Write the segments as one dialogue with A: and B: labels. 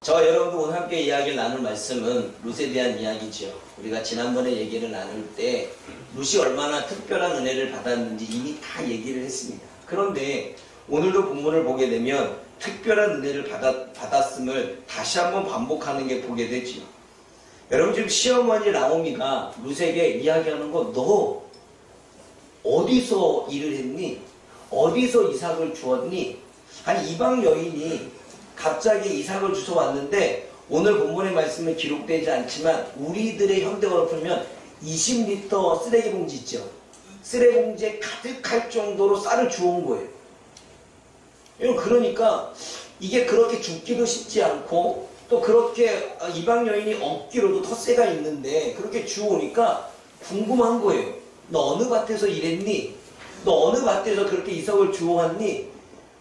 A: 저와 여러분들 오늘 함께 이야기를 나눌 말씀은 룻에 대한 이야기죠. 우리가 지난번에 얘기를 나눌 때 룻이 얼마나 특별한 은혜를 받았는지 이미 다 얘기를 했습니다. 그런데 오늘도 본문을 보게 되면 특별한 은혜를 받았음을 다시 한번 반복하는 게 보게 되지요. 여러분 지금 시어머니 나오미가 룻에게 이야기하는 거, 너 어디서 일을 했니? 어디서 이삭을 주었니? 아니 이방 여인이 갑자기 이삭을 주워 왔는데 오늘 본문의 말씀은 기록되지 않지만 우리들의 현대어로 풀면 20리터 쓰레기 봉지 있죠. 쓰레기 봉지에 가득할 정도로 쌀을 주워온 거예요. 그러니까 이게 그렇게 죽기도 쉽지 않고 또 그렇게 이방 여인이 얻기로도 텃세가 있는데 그렇게 주워오니까 궁금한 거예요. 너 어느 밭에서 일했니? 너 어느 밭에서 그렇게 이삭을 주워왔니?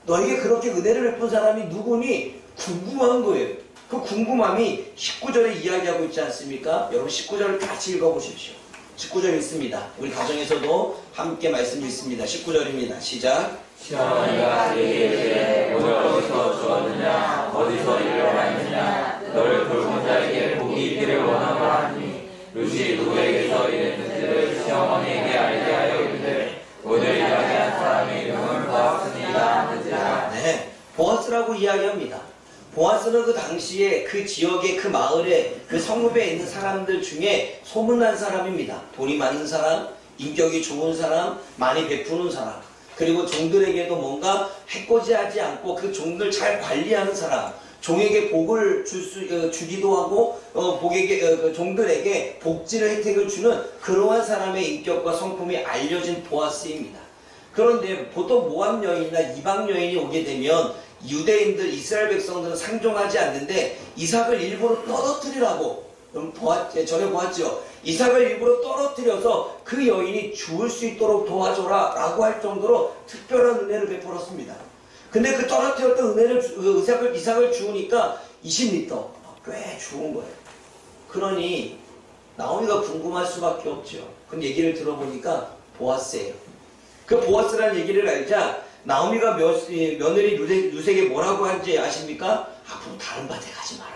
A: 너에게 그렇게 은혜를 베푼 사람이 누구니? 궁금한 거예요. 그 궁금함이 19절에 이야기하고 있지 않습니까? 여러분 19절을 같이 읽어보십시오. 19절 읽습니다. 우리 가정에서도 함께 말씀 읽습니다. 19절입니다. 시작.
B: 시어머니가 내게 이르되 오늘 어디서 주었느냐 어디서 일을 하였느냐 너를 돌본 자에게 복이 있기를 원하노라 하니 룻이 누구에게서 일했는지를 시어머니에게 알게 하여 이르되 오늘 이야기한 사람의 이름은 보아스니라 하는지라.
A: 네, 보아스라고 이야기합니다. 보아스는 그 당시에 그 지역의 그 마을에 그 성읍에 있는 사람들 중에 소문난 사람입니다. 돈이 많은 사람, 인격이 좋은 사람, 많이 베푸는 사람, 그리고 종들에게도 뭔가 해코지하지 않고 그 종들 잘 관리하는 사람, 종에게 복을 주기도 하고 종들에게 복지를 혜택을 주는 그러한 사람의 인격과 성품이 알려진 보아스입니다. 그런데 보통 모압 여인이나 이방 여인이 오게 되면 유대인들, 이스라엘 백성들은 상종하지 않는데 이삭을 일부러 떨어뜨리라고 전에 보았죠. 이삭을 일부러 떨어뜨려서 그 여인이 죽을 수 있도록 도와줘라 라고 할 정도로 특별한 은혜를 베풀었습니다. 근데 그 떨어뜨렸던 은혜를 이삭을 주우니까 20리터 꽤 주운 거예요. 그러니 나오미가 궁금할 수밖에 없죠. 그 얘기를 들어보니까 보아스예요. 그 보아스라는 얘기를 알자 나오미가 며느리 룻에게 뭐라고 한지 아십니까? 앞으로 다른 밭에 가지 마라.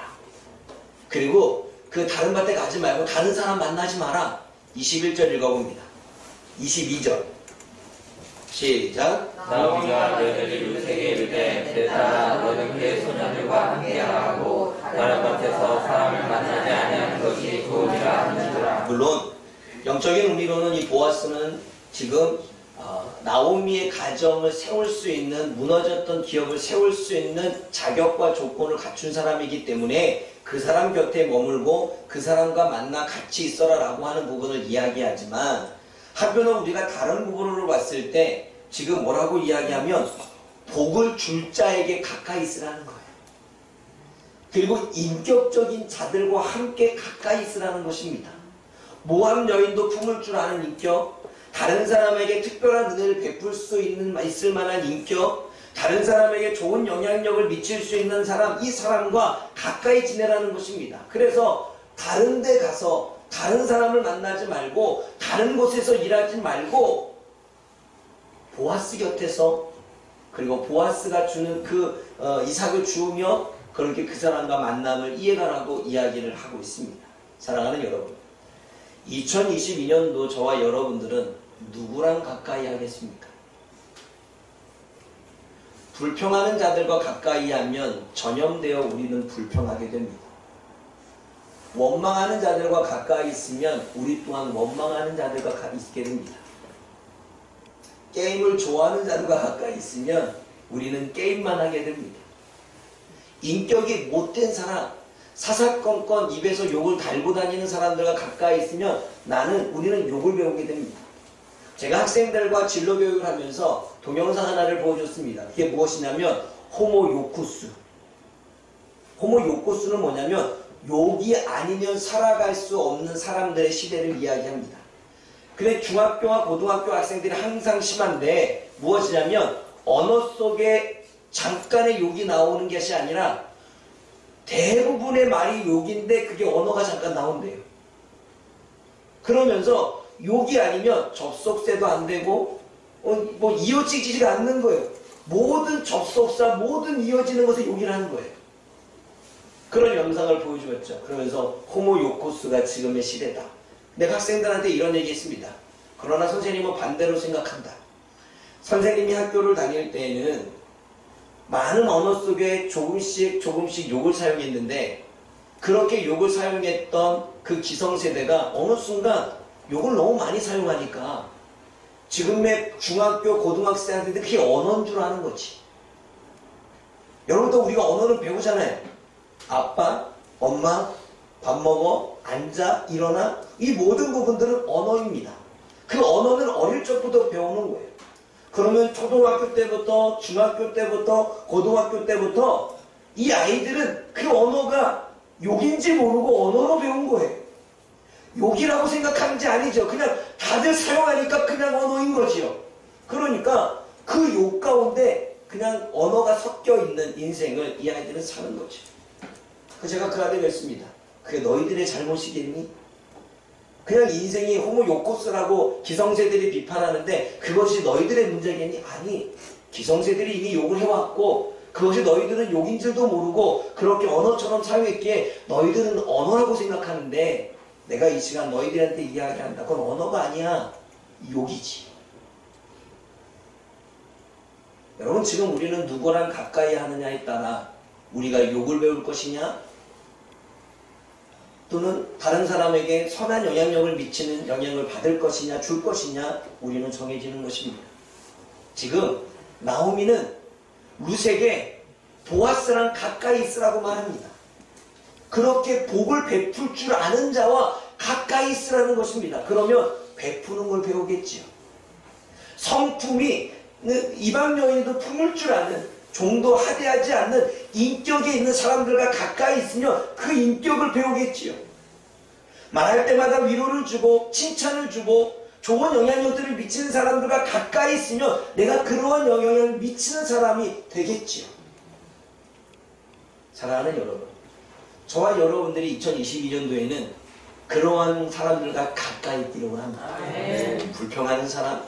A: 그리고 그 다른 밭에 가지 말고 다른 사람 만나지 마라. 21절 읽어봅니다. 22절 시작.
B: 나오미가 며느리 룻에게 이르되 내 딸아 너는 그의 소녀들과 함께하고 다른 밭에서 사람을 만나지 아니하는 것이 좋으리라 하는지라.
A: 물론 영적인 의미로는 이 보아스는 지금 나오미의 가정을 세울 수 있는, 무너졌던 기업을 세울 수 있는 자격과 조건을 갖춘 사람이기 때문에 그 사람 곁에 머물고 그 사람과 만나 같이 있어라 라고 하는 부분을 이야기하지만 한편으로 우리가 다른 부분으로 봤을 때 지금 뭐라고 이야기하면 복을 줄 자에게 가까이 있으라는 거예요. 그리고 인격적인 자들과 함께 가까이 있으라는 것입니다. 모압 여인도 품을 줄 아는 인격, 다른 사람에게 특별한 은혜를 베풀 수 있을 만한 인격, 다른 사람에게 좋은 영향력을 미칠 수 있는 사람, 이 사람과 가까이 지내라는 것입니다. 그래서 다른 데 가서 다른 사람을 만나지 말고 다른 곳에서 일하지 말고 보아스 곁에서, 그리고 보아스가 주는 그 이삭을 주우며 그렇게 그 사람과 만남을 이해가라고 이야기를 하고 있습니다. 사랑하는 여러분, 2022년도 저와 여러분들은 누구랑 가까이 하겠습니까? 불평하는 자들과 가까이 하면 전염되어 우리는 불평하게 됩니다. 원망하는 자들과 가까이 있으면 우리 또한 원망하는 자들과 있게 됩니다. 게임을 좋아하는 자들과 가까이 있으면 우리는 게임만 하게 됩니다. 인격이 못된 사람, 사사건건 입에서 욕을 달고 다니는 사람들과 가까이 있으면 우리는 욕을 배우게 됩니다. 제가 학생들과 진로교육을 하면서 동영상 하나를 보여줬습니다. 그게 무엇이냐면 호모 요쿠스. 호모 요쿠스는 뭐냐면 욕이 아니면 살아갈 수 없는 사람들의 시대를 이야기합니다. 근데 중학교와 고등학교 학생들이 항상 심한데 무엇이냐면 언어 속에 잠깐의 욕이 나오는 것이 아니라 대부분의 말이 욕인데 그게 언어가 잠깐 나온대요. 그러면서 욕이 아니면 접속사도 안 되고 이어지지가 않는 거예요. 모든 접속사, 모든 이어지는 것에 욕이라는 거예요. 그런 영상을 보여주었죠. 그러면서 호모 요코스가 지금의 시대다. 내가 학생들한테 이런 얘기했습니다. 그러나 선생님은 반대로 생각한다. 선생님이 학교를 다닐 때에는 많은 언어 속에 조금씩 욕을 사용했는데 그렇게 욕을 사용했던 그 기성세대가 어느 순간 욕을 너무 많이 사용하니까 지금의 중학교, 고등학생들이 그게 언어인 줄 아는 거지. 여러분도 우리가 언어를 배우잖아요. 아빠, 엄마, 밥 먹어, 앉아, 일어나. 이 모든 부분들은 언어입니다. 그 언어는 어릴 적부터 배우는 거예요. 그러면 초등학교 때부터, 중학교 때부터, 고등학교 때부터 이 아이들은 그 언어가 욕인지 모르고 언어로 배운 거예요. 욕이라고 생각하는지 아니죠. 그냥 다들 사용하니까 그냥 언어인 거지요. 그러니까 그 욕 가운데 그냥 언어가 섞여 있는 인생을 이 아이들은 사는 거죠. 제가 그 아들을 했습니다. 그게 너희들의 잘못이겠니? 그냥 인생이 호모 요코스라고 기성세들이 비판하는데 그것이 너희들의 문제겠니? 아니, 기성세들이 이미 욕을 해왔고 그것이 너희들은 욕인 줄도 모르고 그렇게 언어처럼 사용했기에 너희들은 언어라고 생각하는데 내가 이 시간 너희들한테 이야기한다. 그건 언어가 아니야. 욕이지. 여러분, 지금 우리는 누구랑 가까이 하느냐에 따라 우리가 욕을 배울 것이냐 또는 다른 사람에게 선한 영향력을 미치는 영향을 받을 것이냐 줄 것이냐 우리는 정해지는 것입니다. 지금 나오미는 룻에게 보아스랑 가까이 있으라고 말합니다. 그렇게 복을 베풀 줄 아는 자와 가까이 있으라는 것입니다. 그러면 베푸는 걸 배우겠지요. 성품이 이방 여인도 품을 줄 아는 좀도 하대하지 않는 인격에 있는 사람들과 가까이 있으면 그 인격을 배우겠지요. 말할 때마다 위로를 주고 칭찬을 주고 좋은 영향력들을 미치는 사람들과 가까이 있으면 내가 그러한 영향을 미치는 사람이 되겠지요. 사랑하는 여러분, 저와 여러분들이 2022년도에는 그러한 사람들과 가까이 있기를 원합니다. 불평하는 사람,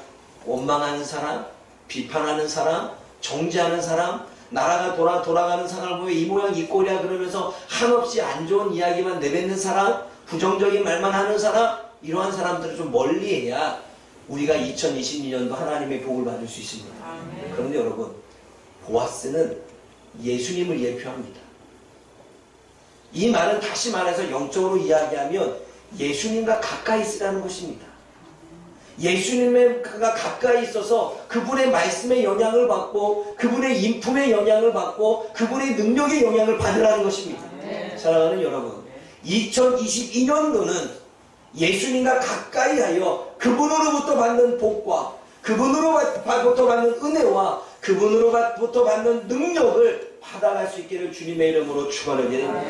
A: 원망하는 사람, 비판하는 사람, 정죄하는 사람, 나라가 돌아가는 사람을 보면 이 모양 이 꼴이야 그러면서 한없이 안 좋은 이야기만 내뱉는 사람, 부정적인 말만 하는 사람, 이러한 사람들을 좀 멀리해야 우리가 2022년도 하나님의 복을 받을 수 있습니다. 그런데 여러분, 보아스는 예수님을 예표합니다. 이 말은 다시 말해서 영적으로 이야기하면 예수님과 가까이 있으라는 것입니다. 예수님과 가까이 있어서 그분의 말씀의 영향을 받고 그분의 인품의 영향을 받고 그분의 능력의 영향을 받으라는 것입니다. 사랑하는 여러분, 2022년도는 예수님과 가까이 하여 그분으로부터 받는 복과 그분으로부터 받는 은혜와 그분으로부터 받는 능력을 받아갈 수 있기를 주님의 이름으로 축원하게 됩니다.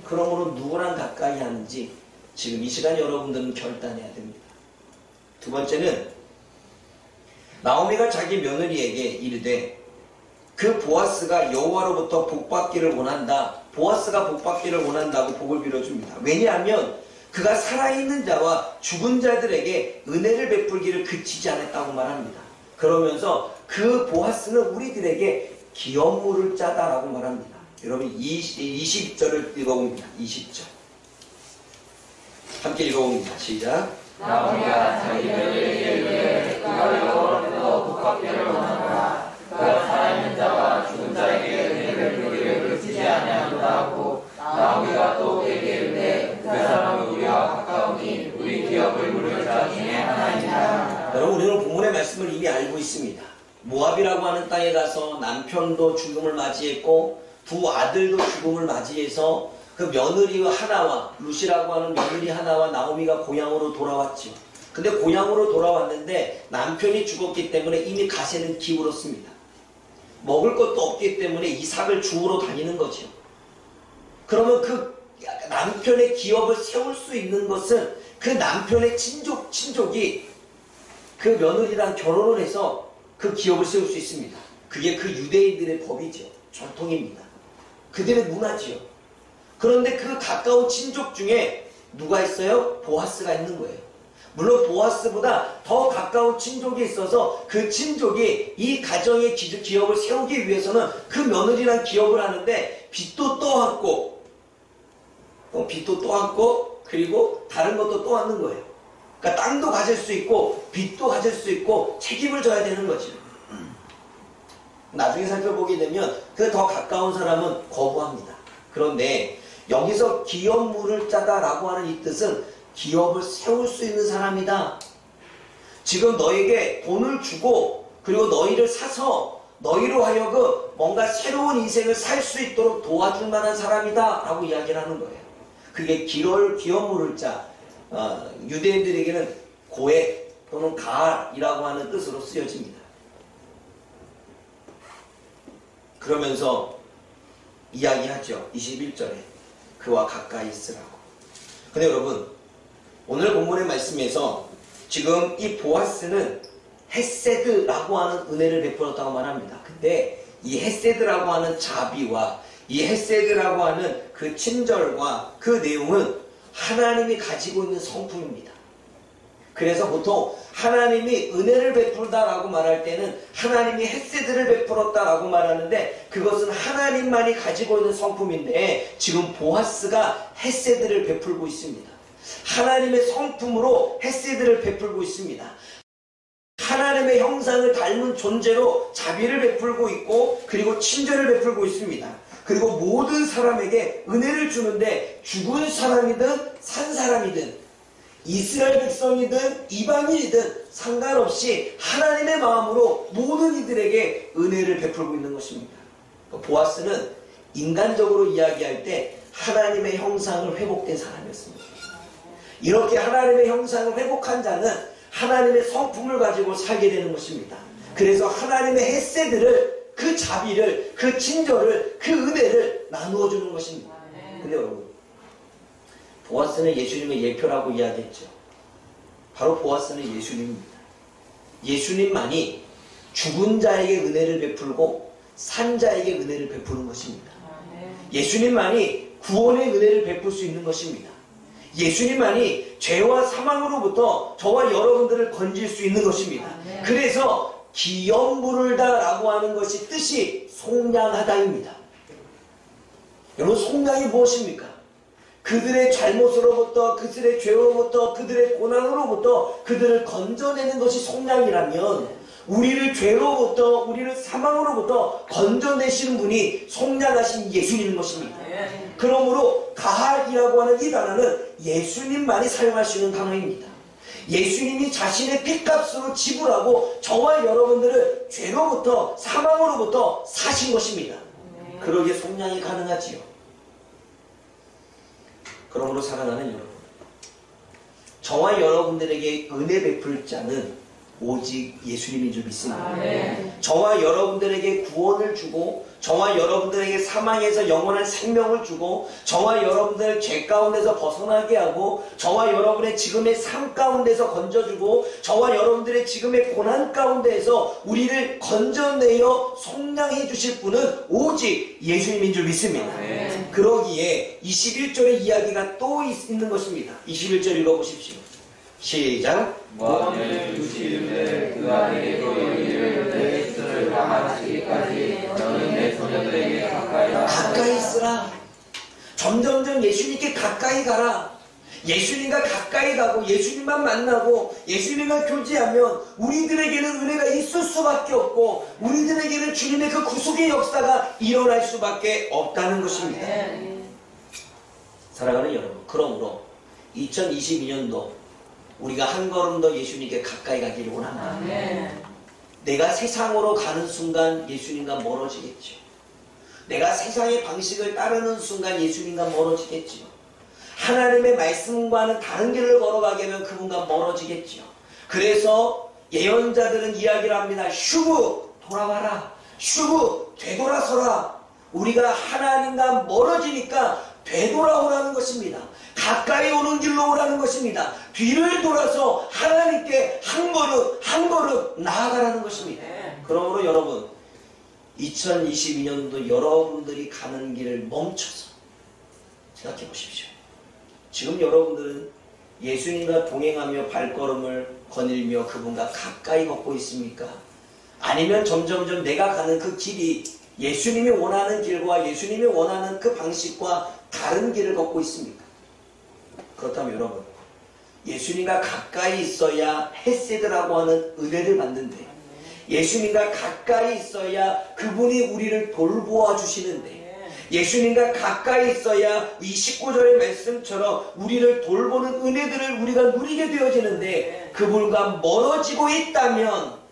A: 그러므로 누구랑 가까이 하는지 지금 이 시간 여러분들은 결단해야 됩니다. 두 번째는 나오미가 자기 며느리에게 이르되 그 보아스가 여호와로부터 복받기를 원한다. 보아스가 복받기를 원한다고 복을 빌어줍니다. 왜냐하면 그가 살아있는 자와 죽은 자들에게 은혜를 베풀기를 그치지 않았다고 말합니다. 그러면서 그 보아스는 우리들에게 기업물을 짜다라고 말합니다. 여러분 20절을 읽어봅니다. 20절 함께 읽어봅니다. 시작.
B: 나오미가 자기 며느리에게 이르되 그가 여호와로부터 복받기를 원하노라. 그가 살아있는 자와 죽은 자에게 은혜를 베풀기를 그치지 아니하노라 하고 나오미가 또 그에게 이르되 그 사람은 우리와 가까우니 우리 기업을 물을 자 중에 하나이니라.
A: 여러분, 우리는 본문의 말씀을 이미 알고 있습니다. 모압이라고 하는 땅에 가서 남편도 죽음을 맞이했고 두 아들도 죽음을 맞이해서 그 며느리 하나와 룻이라고 하는 며느리 하나와 나오미가 고향으로 돌아왔죠. 근데 고향으로 돌아왔는데 남편이 죽었기 때문에 이미 가세는 기울었습니다. 먹을 것도 없기 때문에 이삭을 주우러 다니는 거죠. 그러면 그 남편의 기업을 세울 수 있는 것은 그 남편의 친족이 그 며느리랑 결혼을 해서 그 기업을 세울 수 있습니다. 그게 그 유대인들의 법이죠. 전통입니다. 그들의 문화지요. 그런데 그 가까운 친족 중에 누가 있어요? 보아스가 있는 거예요. 물론 보아스보다 더 가까운 친족이 있어서 그 친족이 이 가정의 기업을 세우기 위해서는 그 며느리랑 기업을 하는데 빚도 떠안고 빚도 또 안고 그리고 다른 것도 또 안는 거예요. 그러니까 땅도 가질 수 있고 빚도 가질 수 있고 책임을 져야 되는 거죠. 나중에 살펴보게 되면 그 더 가까운 사람은 거부합니다. 그런데 여기서 기업 물을 짜다라고 하는 이 뜻은 기업을 세울 수 있는 사람이다. 지금 너에게 돈을 주고 그리고 너희를 사서 너희로 하여금 뭔가 새로운 인생을 살 수 있도록 도와줄 만한 사람이다 라고 이야기를 하는 거예요. 그게 기업 물을 짜, 유대인들에게는 고액 또는 가알이라고 하는 뜻으로 쓰여집니다. 그러면서 이야기하죠. 21절에 그와 가까이 있으라고. 근데 여러분, 오늘 본문의 말씀에서 지금 이 보아스는 헤세드라고 하는 은혜를 베풀었다고 말합니다. 근데 이 헤세드라고 하는 자비와 이 헤세드라고 하는 그 친절과 그 내용은 하나님이 가지고 있는 성품입니다. 그래서 보통 하나님이 은혜를 베풀다라고 말할 때는 하나님이 헤세드를 베풀었다라고 말하는데 그것은 하나님만이 가지고 있는 성품인데 지금 보아스가 헤세드를 베풀고 있습니다. 하나님의 성품으로 헤세드를 베풀고 있습니다. 하나님의 형상을 닮은 존재로 자비를 베풀고 있고 그리고 친절을 베풀고 있습니다. 그리고 모든 사람에게 은혜를 주는데 죽은 사람이든 산 사람이든 이스라엘 백성이든 이방인이든 상관없이 하나님의 마음으로 모든 이들에게 은혜를 베풀고 있는 것입니다. 보아스는 인간적으로 이야기할 때 하나님의 형상을 회복된 사람이었습니다. 이렇게 하나님의 형상을 회복한 자는 하나님의 성품을 가지고 살게 되는 것입니다. 그래서 하나님의 헤세드를, 그 자비를, 그 친절을, 그 은혜를 나누어 주는 것입니다. 근데 여러분, 보아스는 예수님의 예표라고 이야기했죠. 바로 보아스는 예수님입니다. 예수님만이 죽은 자에게 은혜를 베풀고 산 자에게 은혜를 베푸는 것입니다. 예수님만이 구원의 은혜를 베풀 수 있는 것입니다. 예수님만이 죄와 사망으로부터 저와 여러분들을 건질 수 있는 것입니다. 그래서 기업 물을다라고 하는 것이 뜻이 속량하다입니다. 여러분, 속량이 무엇입니까? 그들의 잘못으로부터, 그들의 죄로부터, 그들의 고난으로부터 그들을 건져내는 것이 속량이라면 우리를 죄로부터, 우리를 사망으로부터 건져내시는 분이 속량하신 예수님인 것입니다. 그러므로 가할이라고 하는 이 단어는 예수님만이 사용할 수 있는 단어입니다. 예수님이 자신의 핏값으로 지불하고 저와 여러분들을 죄로부터 사망으로부터 사신 것입니다. 그러기에 속량이 가능하지요. 그러므로 사랑하는 여러분, 저와 여러분들에게 은혜 베풀 자는 오직 예수님인 줄 믿습니다. 저와 여러분들에게 구원을 주고 저와 여러분들에게 사망에서 영원한 생명을 주고 저와 여러분들을 죄 가운데서 벗어나게 하고 저와 여러분의 지금의 삶 가운데서 건져주고 저와 여러분들의 지금의 고난 가운데에서 우리를 건져내어 속량해 주실 분은 오직 예수님인 줄 믿습니다. 그러기에 21절의 이야기가 또 있는 것입니다. 21절 읽어보십시오. 시작.
B: 모함을 주시는데 그 안에도 여기를 내 뜻을 다하시기까지 너는 내 소녀들에게
A: 가까이 있으라. 점점점 예수님께 가까이 가라. 예수님과 가까이 가고 예수님만 만나고 예수님과 교제하면 우리들에게는 은혜가 있을 수밖에 없고 우리들에게는 주님의 그 구속의 역사가 일어날 수밖에 없다는 것입니다. 사랑하는 여러분, 그러므로 2022년도 우리가 한 걸음 더 예수님께 가까이 가기를 원합니다. 내가 세상으로 가는 순간 예수님과 멀어지겠죠. 내가 세상의 방식을 따르는 순간 예수님과 멀어지겠죠. 하나님의 말씀과는 다른 길을 걸어가게 하면 그분과 멀어지겠죠. 그래서 예언자들은 이야기를 합니다. 슈브 돌아와라. 슈브 되돌아서라. 우리가 하나님과 멀어지니까 되돌아오라는 것입니다. 가까이 오는 길로 오라는 것입니다. 뒤를 돌아서 하나님께 한 걸음 나아가라는 것입니다. 그러므로 여러분, 2022년도 여러분들이 가는 길을 멈춰서 생각해 보십시오. 지금 여러분들은 예수님과 동행하며 발걸음을 거닐며 그분과 가까이 걷고 있습니까? 아니면 점점점 내가 가는 그 길이 예수님이 원하는 길과 예수님이 원하는 그 방식과 다른 길을 걷고 있습니까? 그렇다면 여러분, 예수님과 가까이 있어야 헤세드라고 하는 은혜를 받는데, 예수님과 가까이 있어야 그분이 우리를 돌보아 주시는데, 예수님과 가까이 있어야 이 19절의 말씀처럼 우리를 돌보는 은혜들을 우리가 누리게 되어지는데, 그분과 멀어지고 있다면,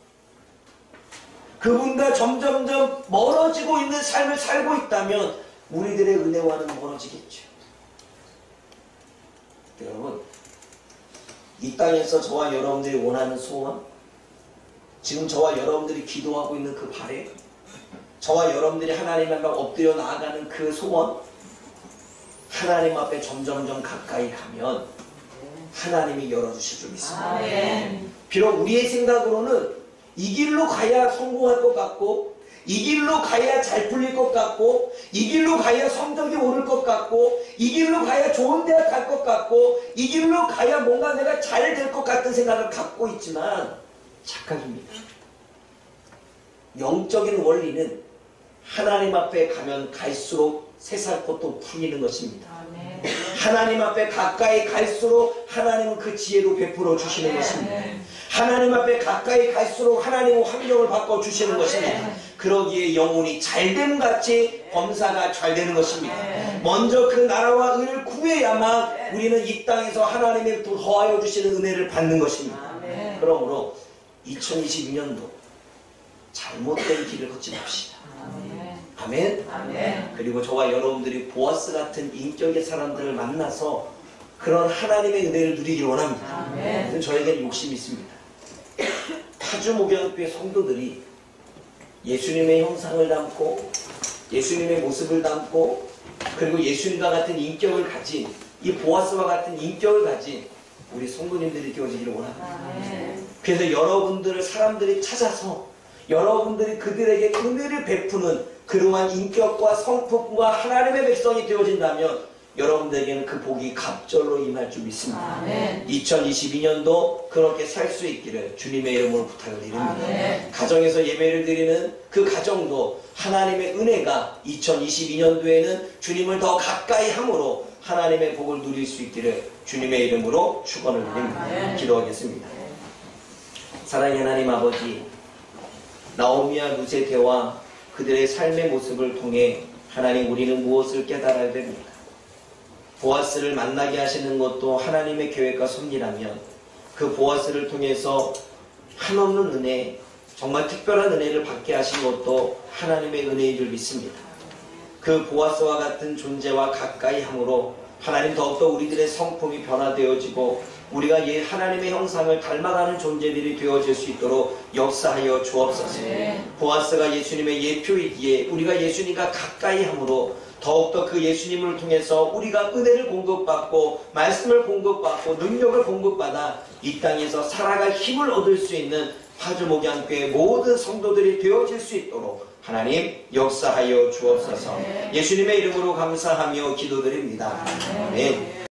A: 그분과 점점점 멀어지고 있는 삶을 살고 있다면 우리들의 은혜와는 멀어지겠죠. 여러분, 이 땅에서 저와 여러분들이 원하는 소원, 지금 저와 여러분들이 기도하고 있는 그 바람, 저와 여러분들이 하나님 앞에 엎드려 나아가는 그 소원, 하나님 앞에 점점점 가까이 가면 하나님이 열어주실 줄 믿습니다. 비록 우리의 생각으로는 이 길로 가야 성공할 것 같고, 이 길로 가야 잘 풀릴 것 같고, 이 길로 가야 성적이 오를 것 같고, 이 길로 가야 좋은 대학 갈 것 같고, 이 길로 가야 뭔가 내가 잘 될 것 같은 생각을 갖고 있지만 착각입니다. 영적인 원리는 하나님 앞에 가면 갈수록 새살꽃도 풀리는 것입니다. 하나님 앞에 가까이 갈수록 하나님은 그 지혜로 베풀어 주시는 것입니다. 하나님 앞에 가까이 갈수록 하나님은 환경을 바꿔 주시는 것입니다. 그러기에 영혼이 잘됨같이 범사가 잘 되는 것입니다. 먼저 그 나라와 의를 구해야만 우리는 이 땅에서 하나님의 더하여 주시는 은혜를 받는 것입니다. 그러므로 2022년도 잘못된 길을 걷지 맙시다. 아멘. 그리고 저와 여러분들이 보아스 같은 인격의 사람들을 만나서 그런 하나님의 은혜를 누리길 원합니다. 저에게는 욕심이 있습니다. 파주 목양교회 성도들이 예수님의 형상을 담고 예수님의 모습을 담고 그리고 예수님과 같은 인격을 가진 이 보아스와 같은 인격을 가진 우리 성도님들이 되어지기를 원합니다. 그래서 여러분들을 사람들이 찾아서 여러분들이 그들에게 은혜를 베푸는 그러한 인격과 성품과 하나님의 백성이 되어진다면 여러분들에게는 그 복이 갑절로 임할 줄 믿습니다. 2022년도 그렇게 살 수 있기를 주님의 이름으로 부탁을 드립니다. 가정에서 예배를 드리는 그 가정도 하나님의 은혜가 2022년도에는 주님을 더 가까이 함으로 하나님의 복을 누릴 수 있기를 주님의 이름으로 축원을 드립니다. 기도하겠습니다. 사랑의 하나님 아버지, 나오미와 루세 대와 그들의 삶의 모습을 통해 하나님 우리는 무엇을 깨달아야 됩니까? 보아스를 만나게 하시는 것도 하나님의 계획과 섭리라면 그 보아스를 통해서 한없는 은혜, 정말 특별한 은혜를 받게 하신 것도 하나님의 은혜인 줄 믿습니다. 그 보아스와 같은 존재와 가까이 함으로 하나님 더욱더 우리들의 성품이 변화되어지고 우리가 하나님의 형상을 닮아가는 존재들이 되어질 수 있도록 역사하여 주옵소서. 보아스가 예수님의 예표이기에 우리가 예수님과 가까이 함으로 더욱더 그 예수님을 통해서 우리가 은혜를 공급받고 말씀을 공급받고 능력을 공급받아 이 땅에서 살아갈 힘을 얻을 수 있는 파주 목양교회 모든 성도들이 되어질 수 있도록 하나님 역사하여 주옵소서. 예수님의 이름으로 감사하며 기도드립니다. 아멘.